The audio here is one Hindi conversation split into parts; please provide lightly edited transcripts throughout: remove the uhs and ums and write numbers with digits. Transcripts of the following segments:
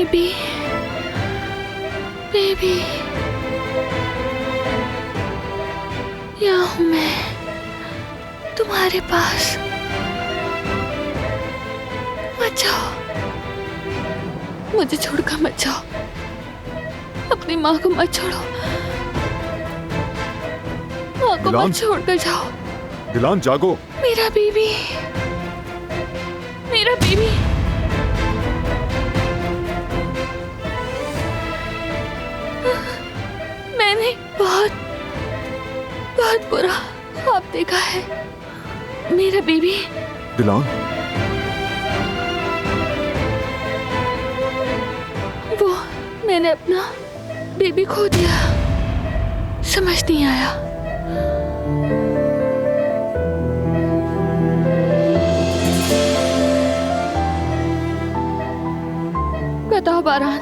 बेबी, बेबी, यहाँ हूँ मैं तुम्हारे पास। मत जाओ, मुझे छोड़कर मत जाओ, अपनी माँ को मत छोड़ो, माँ को मत छोड़कर जाओ। दिलान जागो। मेरा बेबी, मेरा बेबी। मैंने बहुत बहुत बुरा ख्वाब देखा है मेरा बेबी। दिलान, वो मैंने अपना बेबी खो दिया, समझ नहीं आया। बताओ बारान,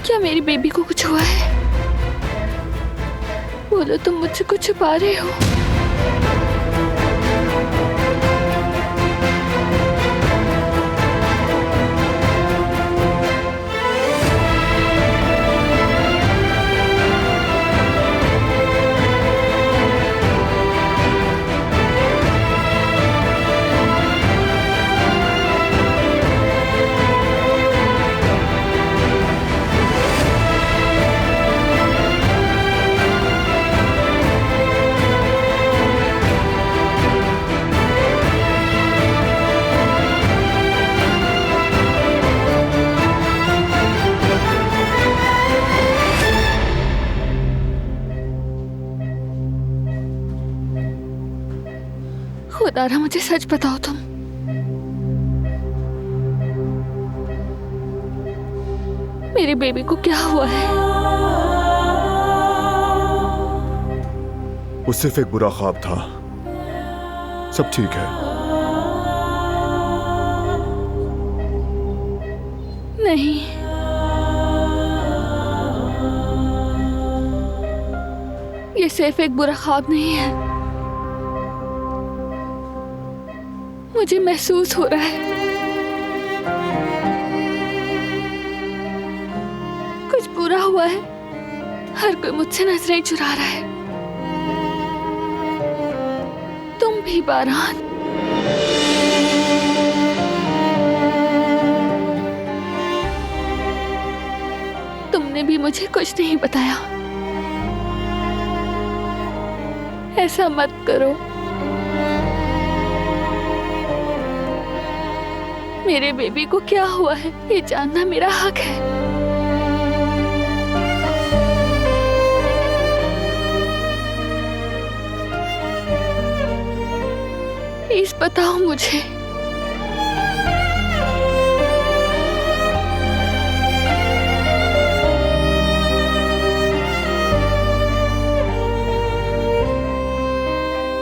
क्या मेरी बेबी को कुछ हुआ है? बोलो, तुम मुझसे कुछ छुपा रहे हो? खुदारा, मुझे सच बताओ, तुम मेरे बेबी को क्या हुआ है? वो सिर्फ एक बुरा ख्वाब था, सब ठीक है। नहीं, ये सिर्फ एक बुरा ख्वाब नहीं है। मुझे महसूस हो रहा है कुछ बुरा हुआ है। हर कोई मुझसे नजरें चुरा रहा है, तुम भी बारान। तुमने भी मुझे कुछ नहीं बताया। ऐसा मत करो, मेरे बेबी को क्या हुआ है ये जानना मेरा हक है। प्लीज बताओ मुझे।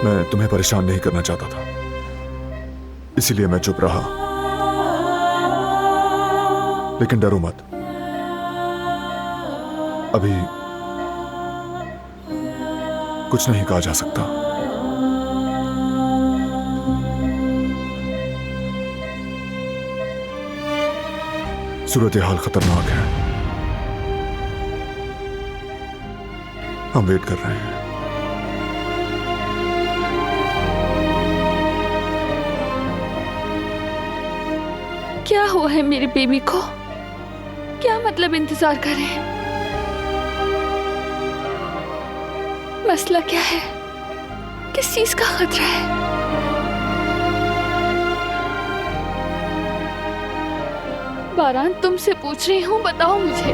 मैं तुम्हें परेशान नहीं करना चाहता था, इसीलिए मैं चुप रहा। लेकिन डरो मत, अभी कुछ नहीं कहा जा सकता। सूरत हाल खतरनाक है, हम वेट कर रहे हैं। क्या हुआ है मेरे बेबी को? क्या मतलब इंतजार करें? मसला क्या है? किस चीज का खतरा है? बारान, तुमसे पूछ रही हूँ, बताओ मुझे।